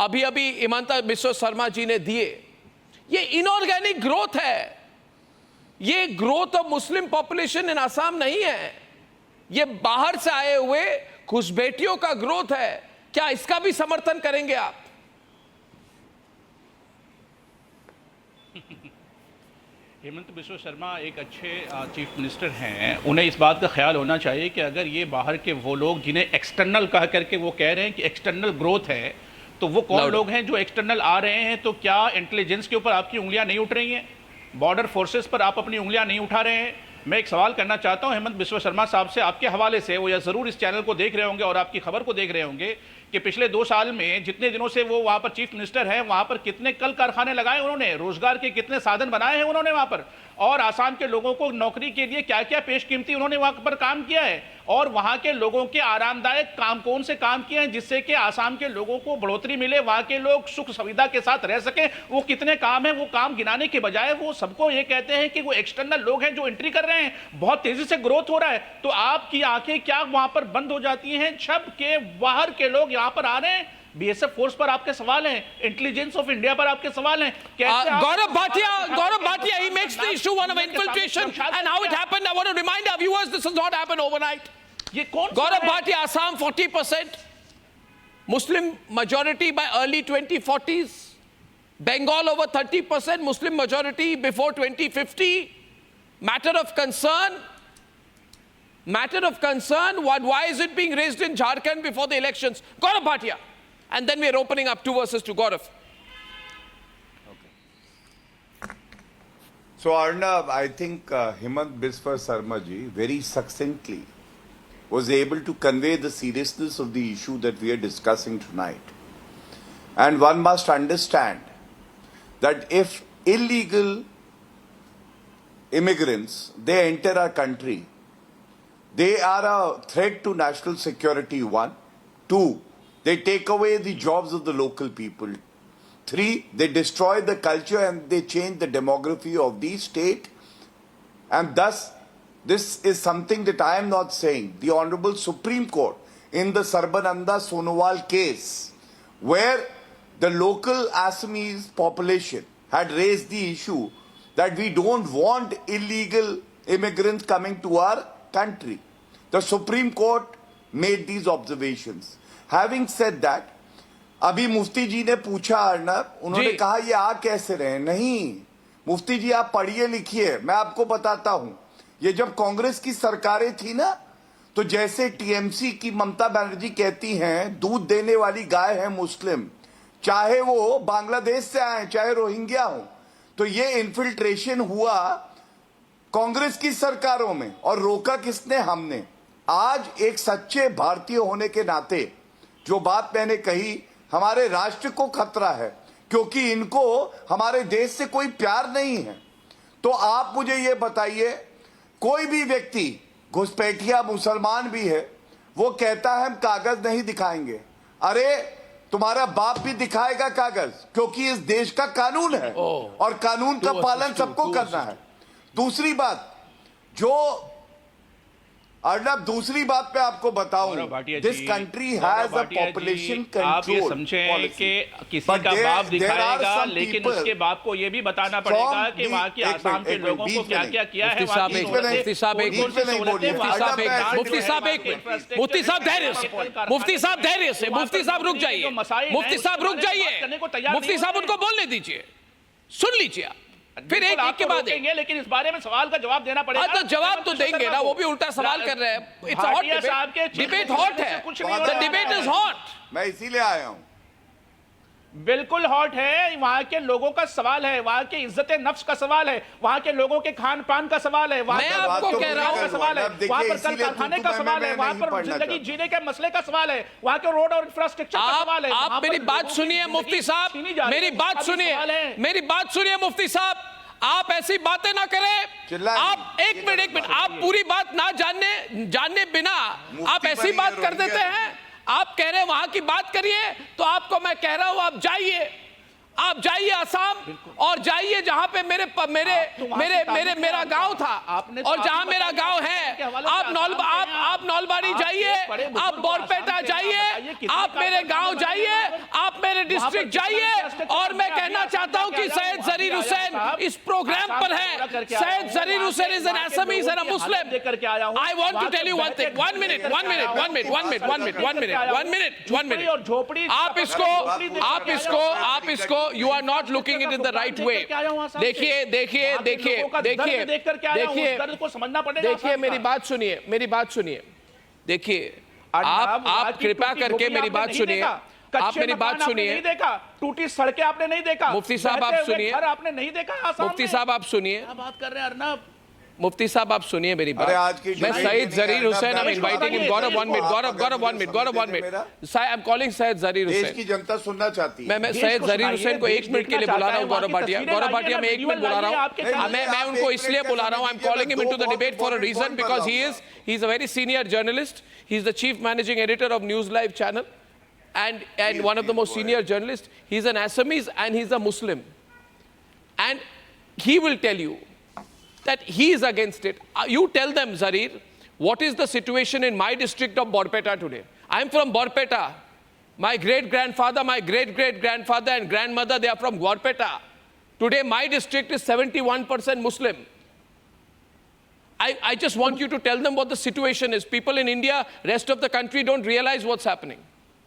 अभी अभी हिमंता बिस्वा शर्मा जी ने दिए, ये इनऑर्गेनिक ग्रोथ है। ये growth of Muslim population in Assam नहीं है, ये बाहर से आए हुए घुसपैठियों का ग्रोथ है। क्या इसका भी समर्थन करेंगे आप? हेमंत बिस्वा शर्मा एक अच्छे चीफ मिनिस्टर हैं, उन्हें इस बात का ख्याल होना चाहिए कि अगर ये बाहर के वो लोग जिन्हें एक्सटर्नल कह करके वो कह रहे हैं कि एक्सटर्नल ग्रोथ है, तो वो कौन लोग हैं जो एक्सटर्नल आ रहे हैं? तो क्या इंटेलिजेंस के ऊपर आपकी उंगलियां नहीं उठ रही हैं? बॉर्डर फोर्सेस पर आप अपनी उंगलियां नहीं उठा रहे हैं? मैं एक सवाल करना चाहता हूं हेमंत बिस्वा शर्मा साहब से, आपके हवाले से। वो या ज़रूर इस चैनल को देख रहे होंगे और आपकी खबर को देख रहे होंगे कि पिछले 2 साल में जितने दिनों से वो वहां पर चीफ मिनिस्टर हैं, वहां पर कितने कल कारखाने लगाए उन्होंने, रोजगार के कितने साधन बनाए हैं उन्होंने वहां पर, और आसाम के लोगों को नौकरी के लिए क्या क्या पेशकीमती उन्होंने वहां पर काम किया है, और वहां के लोगों के आरामदायक काम कौन से काम किए हैं जिससे कि आसाम के लोगों को बढ़ोतरी मिले, वहां के लोग सुख सुविधा के साथ रह सके। वो कितने काम है, वो काम गिनाने के बजाय वो सबको ये कहते हैं कि वो एक्सटर्नल लोग हैं जो एंट्री कर रहे हैं, बहुत तेजी से ग्रोथ हो रहा है। तो आपकी आंखें क्या वहां पर बंद हो जाती हैं जब के बाहर के लोग यहां पर आ रहे हैं? बीएसएफ फोर्स पर आपके सवाल हैं, इंटेलिजेंस ऑफ इंडिया पर आपके सवाल हैं। Gaurav Bhatia, he makes the issue one of infiltration and how it happened. I want to remind our viewers, this has not happened overnight. ये कौन? Gaurav Bhatia, Assam 40% Muslim majority by early 2040s, Bengal over 30% Muslim majority before 2050. Matter of concern. Why is it being raised in Jharkhand before the elections? Gaurav Bhatia. And then we are opening up 2 verses to Gaurav. Okay. So Arnab, I think Hemant Biswa Sarma ji very succinctly was able to convey the seriousness of the issue that we are discussing tonight. And one must understand that if illegal immigrants, they enter our country, they are a threat to national security, 1. 2, they take away the jobs of the local people. 3, they destroy the culture and they change the demography of the state. And thus, this is something that I am not saying. The Honorable Supreme Court in the Sarbananda Sonowal case, where the local Assamese population had raised the issue that we don't want illegal immigrants coming to our country. The Supreme Court made these observations. Having said that, अभी मुफ्ती जी ने पूछा अर्नब, उन्होंने कहा ये आ कैसे रहे? नहीं मुफ्ती जी, आप पढ़िए लिखिए, मैं आपको बताता हूं। ये जब कांग्रेस की सरकारें थी ना, तो जैसे टीएमसी की ममता बनर्जी कहती हैं दूध देने वाली गाय है मुस्लिम, चाहे वो बांग्लादेश से आए चाहे रोहिंग्या हो, तो ये इन्फिल्ट्रेशन हुआ कांग्रेस की सरकारों में, और रोका किसने? हमने। आज एक सच्चे भारतीय होने के नाते जो बात मैंने कही, हमारे राष्ट्र को खतरा है, क्योंकि इनको हमारे देश से कोई प्यार नहीं है। तो आप मुझे ये बताइए, कोई भी व्यक्ति घुसपैठिया मुसलमान भी है, वो कहता है हम कागज नहीं दिखाएंगे। अरे तुम्हारा बाप भी दिखाएगा कागज, क्योंकि इस देश का कानून है और कानून का पालन सबको करना है। दूसरी बात, जो अर्नब, दूसरी बात पे आपको बताऊं, this country has a population control. आप ये समझें कि किसी का बाप दिखाएगा, लेकिन उसके बाप को ये भी बताना पड़ेगा कि वहाँ की आसाम के लोगों को क्या क्या किया है। मुफ्ती साहब रुक जाइए, मुफ्ती साहब उनको बोलने दीजिए, सुन लीजिए, फिर एक के बाद देंगे, लेकिन इस बारे में सवाल का जवाब देना पड़ेगा। तो जवाब तो देंगे ना, वो भी उल्टा सवाल कर रहे हैं। इट्स हॉट डिबेट, हॉट है, द डिबेट इज हॉट। मैं इसीलिए आया हूं। बिल्कुल हॉट है, वहां के लोगों का सवाल है, वहां के इज्जत नफ्स का सवाल है, वहां के लोगों के खान पान का सवाल है, वहां मैं आपको कह रहा हूं सवाल है, वहां पर कल कारखाने का सवाल है, वहां पर जिंदगी जीने के मसले का सवाल है, वहां के रोड और इंफ्रास्ट्रक्चर का सवाल है। आप मेरी बात सुनिए मुफ्ती साहब, मेरी बात सुनिए मुफ्ती साहब, आप ऐसी बातें ना करें। आप एक मिनट, आप पूरी बात ना जानने बिना आप ऐसी बात कर देते हैं। आप कह रहे हैं वहां की बात करिए, तो आपको मैं कह रहा हूं आप जाइए, आप जाइए असम और जाइए जहां पे मेरा गांव था और जहां मेरा गांव है, आप नौलबाड़ी जाइए, आप बोरपेटा जाइए, आप मेरे गांव जाइए, आप मेरे डिस्ट्रिक्ट जाइए। और मैं कहना चाहता हूं कि सैयद जरीर हुसैन इस प्रोग्राम पर है। Syed Zarir Hussain is an Assamese and a Muslim. I want to tell you one thing, one minute. आप इसको you are not looking it in the right way. देखिए मेरी बात सुनिए। देखिए आप कृपया करके मेरी बात सुनिए। आप मेरी बात सुनिए। टूटी सड़कें आपने नहीं देखा, मुफ्ती साहब आप सुनिए। आपने नहीं देखा। मुफ्ती साहब आप सुनिए। क्या बात कर रहे हैं अर्नब? मुफ्ती साहब आप सुनिए मेरी बात। मैं Syed Zarir Hussain, I am inviting him. Gaurav 1 minute. I am calling Syed Zarir Hussain. देश की जनता सुनना चाहती है। मैं सैयद जरीर हुसैन को 1 मिनट के लिए बुला रहा हूं। गौरव भाटिया मैं 1 मिनट बुला रहा हूं। मैं उनको इसलिए बुला रहा हूं, I am calling him into the debate for a reason, because he is a very senior journalist. He is the chief managing editor of news live channel and one of the most senior journalists. He's an Assamese and he's a Muslim, and he will tell you that he is against it. You tell them, Zarir, what is the situation in my district of Borpeta today? I'm from Borpeta. My great-grandfather, my great-great-grandfather and grandmother, they are from Borpeta. Today my district is 71% Muslim. I just want you to tell them what the situation is. People in India, rest of the country don't realize what's happening.